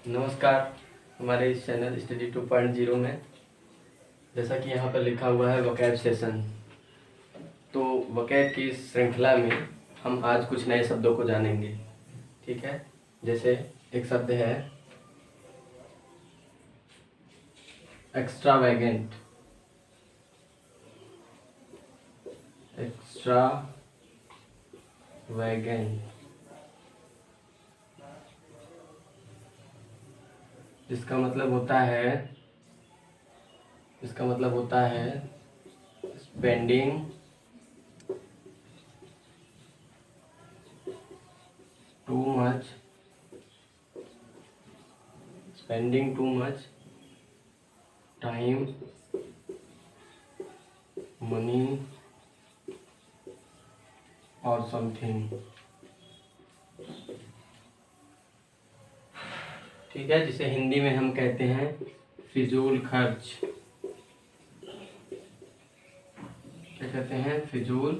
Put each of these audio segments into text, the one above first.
नमस्कार। हमारे इस चैनल स्टडी 2.0 में जैसा कि यहाँ पर लिखा हुआ है वोकैब सेशन, तो वोकैब की इस श्रृंखला में हम आज कुछ नए शब्दों को जानेंगे। ठीक है, जैसे एक शब्द है एक्स्ट्रावैगेंट। एक्स्ट्रावैगेंट जिसका मतलब होता है spending too much time, money और समथिंग। ठीक है, जिसे हिंदी में हम कहते हैं फिजूल खर्च। क्या कहते हैं? फिजूल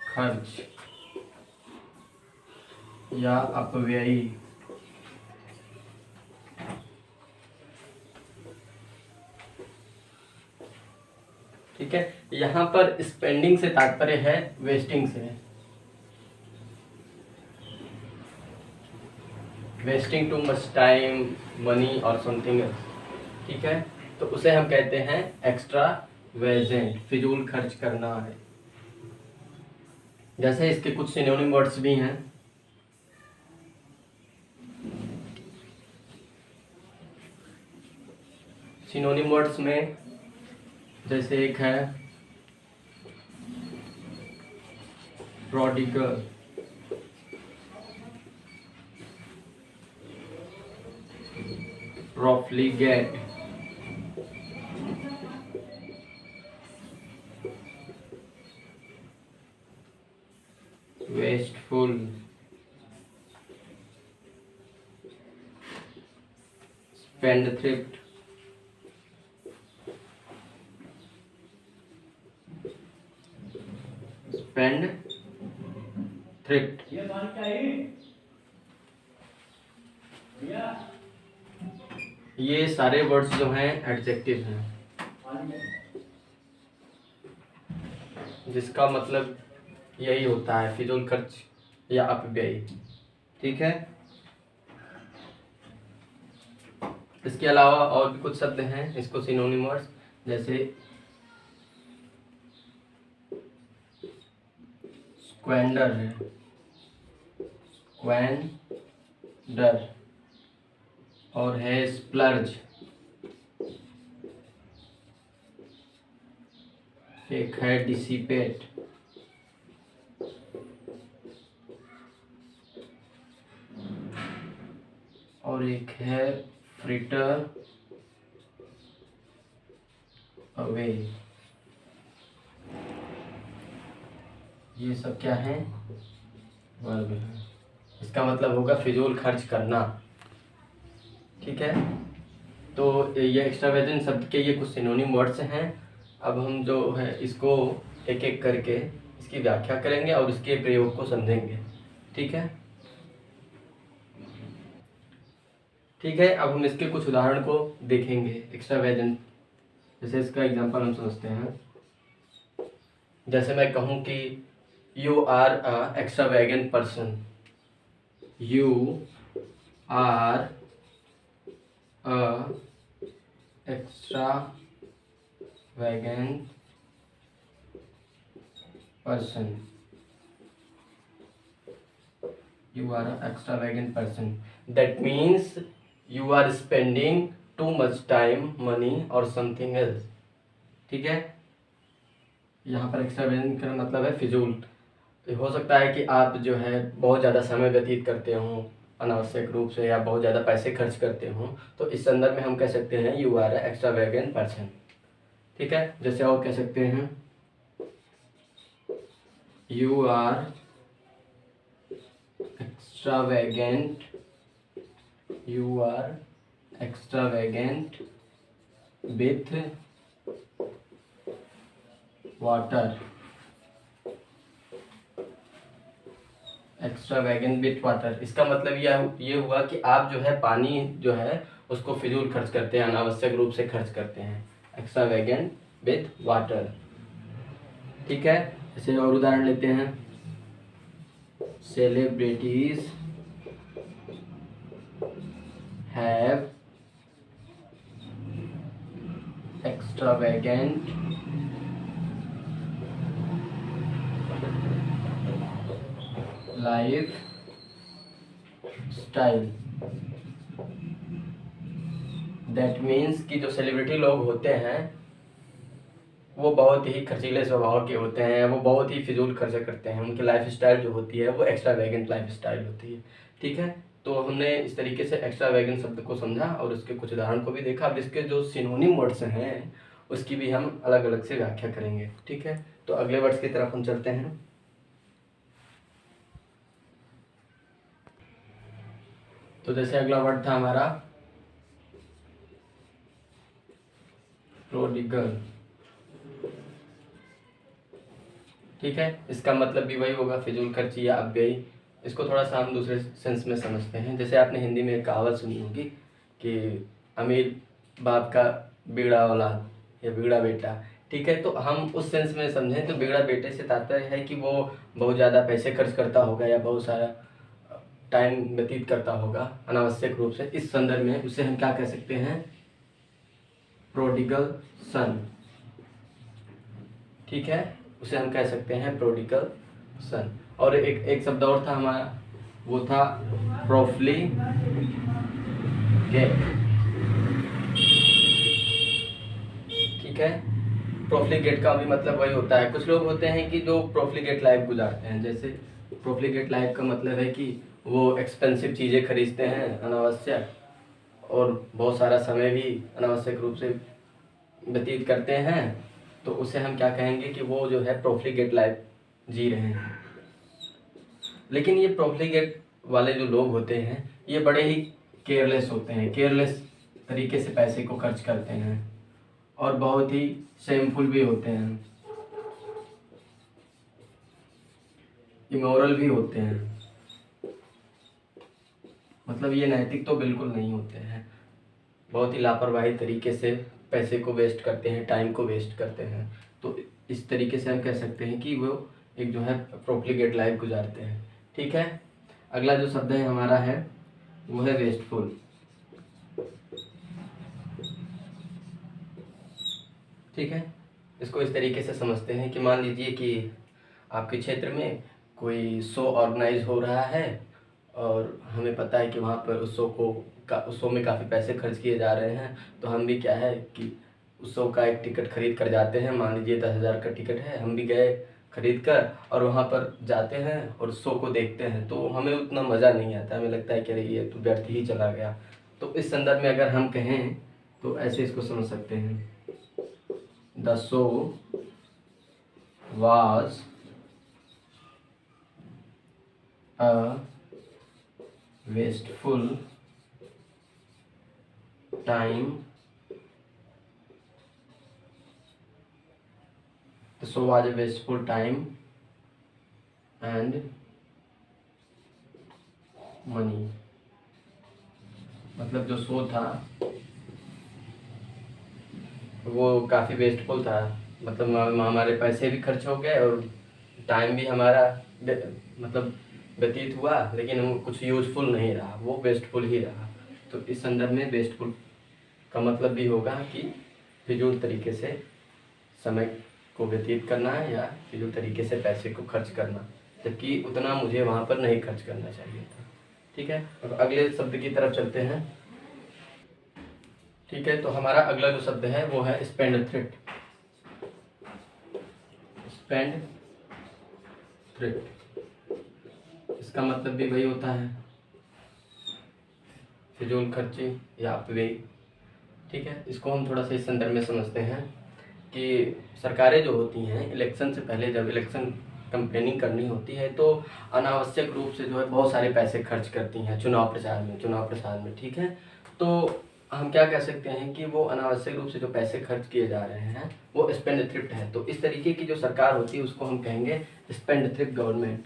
खर्च या अपव्ययी। ठीक है, यहाँ पर स्पेंडिंग से तात्पर्य है वेस्टिंग से। Wasting too much time, money और समथिंग एल्स। ठीक है, तो उसे हम कहते हैं एक्स्ट्रावेजेंट, फिजूल खर्च करना है। जैसे इसके कुछ सिनोनिम वर्ड्स भी हैं। सिनोनिम वर्ड्स में जैसे एक है प्रोडिगल, प्रोफ्लिगेट, वेस्टफुल, स्पेंडथ्रिफ्ट, स्पेंडथ्रिफ्ट। ये सारे वर्ड्स जो हैं एडजेक्टिव हैं, जिसका मतलब यही होता है फिजूल खर्च या अपव्यय। ठीक है, इसके अलावा और भी कुछ शब्द हैं इसको सिनोनिम वर्ड्स, जैसे स्क्वेंडर है, स्क्वेंडर, और है स्प्लर्ज, एक है डिसिपेट, और एक है फ्रिटर अवे। ये सब क्या है? वर्ब है। इसका मतलब होगा फिजूल खर्च करना। ठीक है, तो ये एक्स्ट्रावेजेंट शब्द के ये कुछ सिनोनिम वर्ड्स हैं। अब हम जो है इसको एक एक करके इसकी व्याख्या करेंगे और इसके प्रयोग को समझेंगे। ठीक है, ठीक है। अब हम इसके कुछ उदाहरण को देखेंगे एक्स्ट्रावेजेंट। जैसे इसका एग्जांपल हम समझते हैं। जैसे मैं कहूँ कि you are a extravagant person, यू आर अ extravagant person, you are an extravagant person, that means you are spending too much time, money or something else। ठीक है, यहाँ पर एक्स्ट्रावेगेंट का मतलब है फिजूल। हो सकता है कि आप जो है बहुत ज़्यादा समय व्यतीत करते हों अनावश्यक रूप से, या बहुत ज़्यादा पैसे खर्च करते हों, तो इस संदर्भ में हम कह सकते हैं you are a extravagant person. ठीक है, जैसे और कह सकते हैं you are extravagant, you are extravagant with water, extra wagon with water, इसका मतलब ये हुआ कि आप जो है पानी जो है उसको फिजूल खर्च करते हैं, अनावश्यक रूप से खर्च करते हैं। एक्स्ट्रा वैगन विथ वाटर, ठीक है। ऐसे और उदाहरण लेते हैं, celebrities have extravagant life style. That means कि जो सेलिब्रिटी लोग होते हैं वो बहुत ही खर्चीले स्वभाव के होते हैं, वो बहुत ही फिजूल खर्चा करते हैं, उनकी लाइफ स्टाइल जो होती है वो एक्स्ट्रा वैगेंट लाइफ स्टाइल होती है, ठीक है। तो हमने इस तरीके से एक्स्ट्रा वैगेंट शब्द को समझा और उसके कुछ उदाहरण को भी देखा। अब इसके जो सिनोनिम वर्ड्स हैं उसकी भी हम अलग अलग से व्याख्या करेंगे, ठीक है। तो अगले वर्ड्स की तरफ हम चलते हैं। तो जैसे अगला वर्ड था हमारा प्रोडिगल, ठीक है। इसका मतलब भी वही होगा, फिजूल खर्ची या अपव्ययी। इसको थोड़ा सा हम दूसरे सेंस में समझते हैं। जैसे आपने हिंदी में एक कहावत सुनी होगी कि अमीर बाप का बिगड़ा औलाद या बिगड़ा बेटा, ठीक है। तो हम उस सेंस में समझें तो बिगड़ा बेटे से तात्पर्य है कि वो बहुत ज़्यादा पैसे खर्च करता होगा या बहुत सारा टाइम व्यतीत करता होगा अनावश्यक रूप से। इस संदर्भ में उसे हम क्या कह सकते हैं, प्रोडिगल सन, ठीक है। उसे हम कह सकते हैं प्रोडिगल सन। और एक शब्द और था हमारा, वो था प्रोफ्लीगेट, ठीक है। प्रोफ्लीगेट का भी मतलब वही होता है। कुछ लोग होते हैं कि जो प्रोफ्लीगेट लाइफ गुजारते हैं। जैसे प्रोफ्लीगेट लाइफ का मतलब है कि वो एक्सपेंसिव चीज़ें खरीदते हैं अनावश्यक और बहुत सारा समय भी अनावश्यक रूप से व्यतीत करते हैं। तो उसे हम क्या कहेंगे कि वो जो है प्रोफ्लीगेट लाइफ जी रहे हैं। लेकिन ये प्रोफ्लीगेट वाले जो लोग होते हैं ये बड़े ही केयरलेस होते हैं, केयरलेस तरीके से पैसे को खर्च करते हैं और बहुत ही शेमफुल भी होते हैं, इमोरल भी होते हैं। मतलब ये नैतिक तो बिल्कुल नहीं होते हैं, बहुत ही लापरवाही तरीके से पैसे को वेस्ट करते हैं, टाइम को वेस्ट करते हैं। तो इस तरीके से हम कह सकते हैं कि वो एक जो है प्रोफ्लीगेट लाइफ गुजारते हैं, ठीक है। अगला जो शब्द है हमारा है वो है वेस्टफुल, ठीक है। इसको इस तरीके से समझते हैं कि मान लीजिए कि आपके क्षेत्र में कोई शो ऑर्गेनाइज हो रहा है और हमें पता है कि वहाँ पर उस शो में काफ़ी पैसे खर्च किए जा रहे हैं। तो हम भी क्या है कि उस शो का एक टिकट खरीद कर जाते हैं। मान लीजिए 10,000 का टिकट है, हम भी गए खरीद कर और वहाँ पर जाते हैं और शो को देखते हैं। तो हमें उतना मज़ा नहीं आता, हमें लगता है कि अरे ये तो व्यर्थ ही चला गया। तो इस संदर्भ में अगर हम कहें तो ऐसे इसको समझ सकते हैं, the show was a wasteful time. The show was a wasteful time and money. मतलब जो शो था वो काफ़ी वेस्टफुल था, मतलब हमारे पैसे भी खर्च हो गए और टाइम भी हमारा मतलब व्यतीत हुआ, लेकिन वो कुछ यूज़फुल नहीं रहा, वो वेस्टफुल ही रहा। तो इस संदर्भ में वेस्टफुल का मतलब भी होगा कि फिजूल तरीके से समय को व्यतीत करना या फिजूल तरीके से पैसे को खर्च करना, जबकि उतना मुझे वहाँ पर नहीं खर्च करना चाहिए था, ठीक है। अब अगले शब्द की तरफ चलते हैं, ठीक है। तो हमारा अगला जो शब्द है वो है स्पेंडथ्रिफ्ट, स्पेंडथ्रिफ्ट। इसका मतलब भी वही होता है, फिजूल खर्ची या अपव्यय, ठीक है। इसको हम थोड़ा सा इस संदर्भ में समझते हैं कि सरकारें जो होती हैं इलेक्शन से पहले जब इलेक्शन कैंपेनिंग करनी होती है तो अनावश्यक रूप से जो है बहुत सारे पैसे खर्च करती हैं चुनाव प्रचार में, ठीक है। तो हम क्या कह सकते हैं कि वो अनावश्यक रूप से जो पैसे खर्च किए जा रहे हैं वो स्पेंडथ्रिफ्ट है। तो इस तरीके की जो सरकार होती है उसको हम कहेंगे स्पेंडथ्रिफ्ट गवर्नमेंट,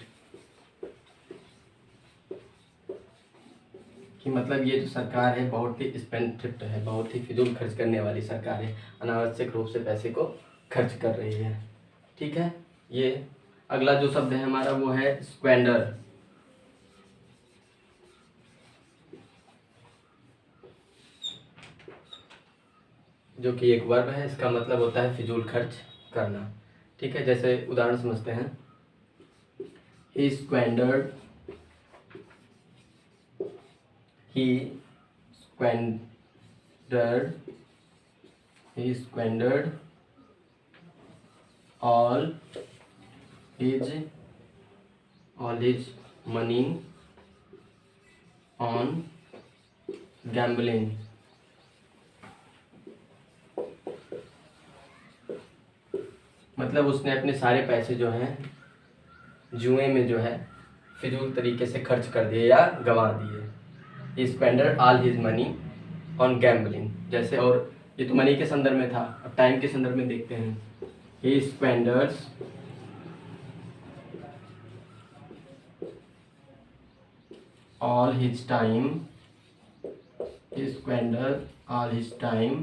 कि मतलब ये जो सरकार है बहुत ही स्पेंडथ्रिफ्ट है, बहुत ही फिजूल खर्च करने वाली सरकार है, अनावश्यक रूप से पैसे को खर्च कर रही है। ठीक है। ये अगला जो शब्द है हमारा वो है स्क्वेंडर, जो कि एक वर्ब है। इसका मतलब होता है फिजूल खर्च करना। ठीक है। जैसे उदाहरण समझते हैं, ही स्क्वेंडर्ड, he squandered he squandered all his money on gambling। मतलब उसने अपने सारे पैसे जो हैं जुए में जो है फिजूल तरीके से खर्च कर दिए या गंवा दिए। He squandered all his money on gambling। जैसे, और ये तो मनी के संदर्भ में था, अब टाइम के संदर्भ में देखते हैं। He squanders all his time, he squandered all his time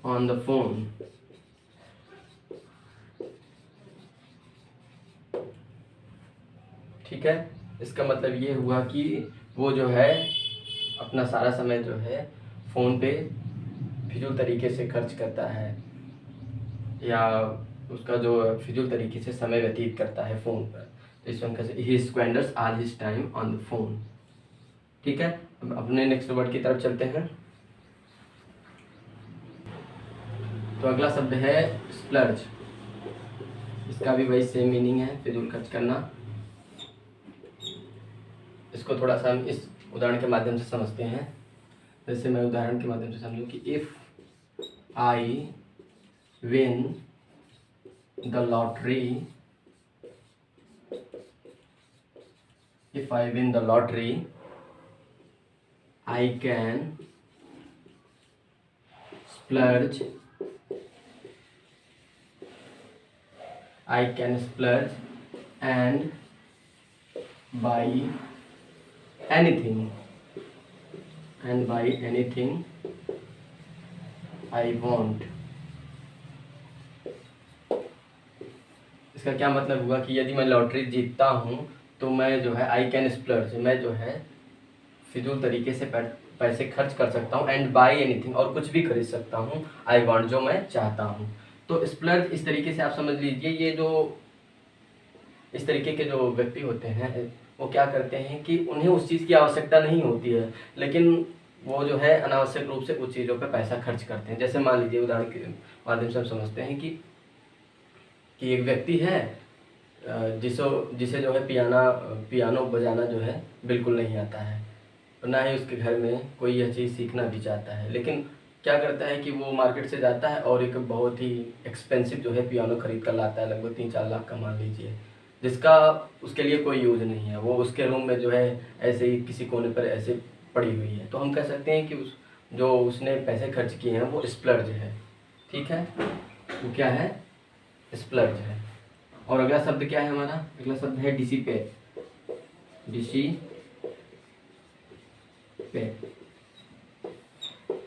on the phone। ठीक है। इसका मतलब ये हुआ कि वो जो है अपना सारा समय जो है फ़ोन पे फिजूल तरीके से खर्च करता है, या उसका जो फिजूल तरीके से समय व्यतीत करता है फ़ोन पर। तो इस वजह से ही squanders all his time on the phone. ठीक है। अब अपने नेक्स्ट वर्ड की तरफ चलते हैं। तो अगला शब्द है स्प्लर्ज। इसका भी वही सेम मीनिंग है, फिजूल खर्च करना। इसको थोड़ा सा हम इस उदाहरण के माध्यम से समझते हैं। जैसे मैं उदाहरण के माध्यम से समझूं कि if I win the lottery, if I win the lottery, I can splurge, and buy anything, I want। इसका क्या मतलब हुआ कि यदि मैं लॉटरी जीतता हूँ तो मैं जो है आई कैन स्प्लर्ज, मैं जो है फिजूल तरीके से पैसे खर्च कर सकता हूँ, एंड बाई एनीथिंग, और कुछ भी खरीद सकता हूँ, आई वांट, जो मैं चाहता हूँ। तो स्प्लर्ज इस तरीके से आप समझ लीजिए, ये जो इस तरीके के जो व्यक्ति होते हैं वो क्या करते हैं कि उन्हें उस चीज़ की आवश्यकता नहीं होती है, लेकिन वो जो है अनावश्यक रूप से उस चीज़ों पर पैसा खर्च करते हैं। जैसे मान लीजिए उदाहरण के माध्यम से हम समझते हैं कि एक व्यक्ति है जिसे जो है पियानो बजाना जो है बिल्कुल नहीं आता है, और ना ही उसके घर में कोई यह चीज़ सीखना भी चाहता है, लेकिन क्या करता है कि वो मार्केट से जाता है और एक बहुत ही एक्सपेंसिव जो है पियानो खरीद कर लाता है, लगभग 3-4 लाख का मान लीजिए, जिसका उसके लिए कोई यूज़ नहीं है। वो उसके रूम में जो है ऐसे ही किसी कोने पर ऐसे पड़ी हुई है। तो हम कह सकते हैं कि जो उसने पैसे खर्च किए हैं वो स्प्लर्ज है। ठीक है। वो क्या है? स्प्लर्ज है। और अगला शब्द क्या है हमारा? अगला शब्द है डिसिपेट।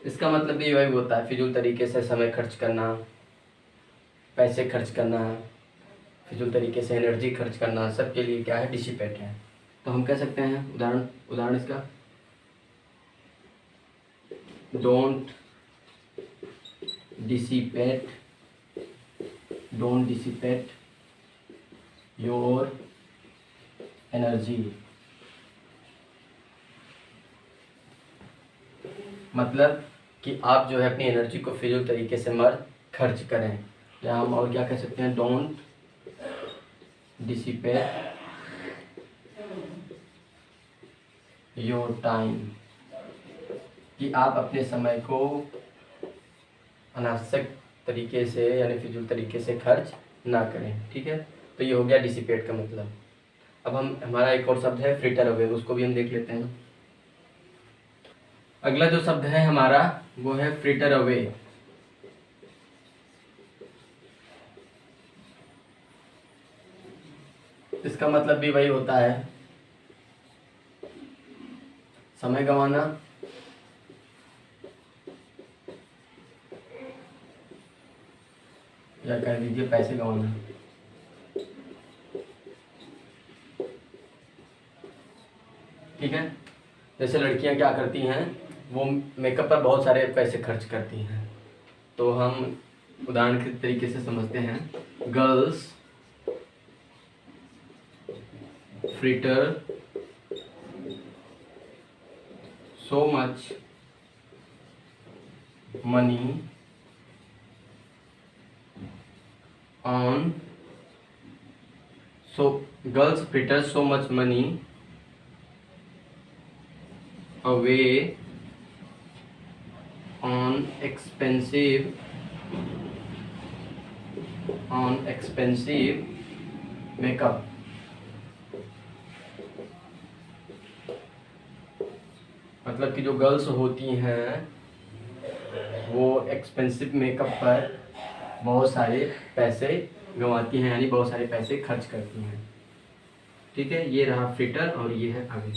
इसका मतलब भी वही होता है, फिजूल तरीके से समय खर्च करना, पैसे खर्च करना, फिजूल तरीके से एनर्जी खर्च करना, सबके लिए क्या है? डिसिपेट है। तो हम कह सकते हैं उदाहरण इसका, डोंट डिसिपेट योर एनर्जी। मतलब कि आप जो है अपनी एनर्जी को फिजूल तरीके से मत खर्च करें। या हम और क्या कह सकते हैं? डोंट डिसिपेट योर टाइम, कि आप अपने समय को अनावश्यक तरीके से यानी फिजूल तरीके से खर्च ना करें। ठीक है। तो ये हो गया डिसिपेट का मतलब। अब हमारा एक और शब्द है फ्रिटर अवे, उसको भी हम देख लेते हैं। अगला जो शब्द है हमारा वो है फ्रिटर अवे। इसका मतलब भी वही होता है समय गंवाना, या कह लीजिए पैसे गंवाना। ठीक है, जैसे लड़कियां क्या करती हैं, वो मेकअप पर बहुत सारे पैसे खर्च करती हैं। तो हम उदाहरण के तरीके से समझते हैं। Girls fritter so much money on so girls fritter so much money away on expensive makeup। मतलब कि जो गर्ल्स होती हैं वो एक्सपेंसिव मेकअप पर बहुत सारे पैसे गंवाती हैं, यानी बहुत सारे पैसे खर्च करती हैं। ठीक है, ये रहा फ्रिटर और ये है अवे।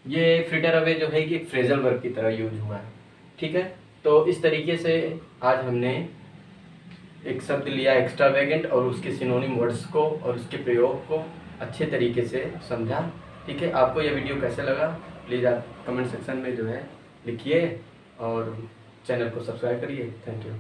ये फ्रिटर अवे जो है कि एक फ्रेजल वर्ब की तरह यूज हुआ है। ठीक है, तो इस तरीके से आज हमने एक शब्द लिया एक्स्ट्रावेगेंट और उसके सिनोनिम वर्ड्स को और उसके प्रयोग को अच्छे तरीके से समझा। ठीक है, आपको यह वीडियो कैसे लगा प्लीज़ आप कमेंट सेक्शन में जो है लिखिए और चैनल को सब्सक्राइब करिए। Thank you.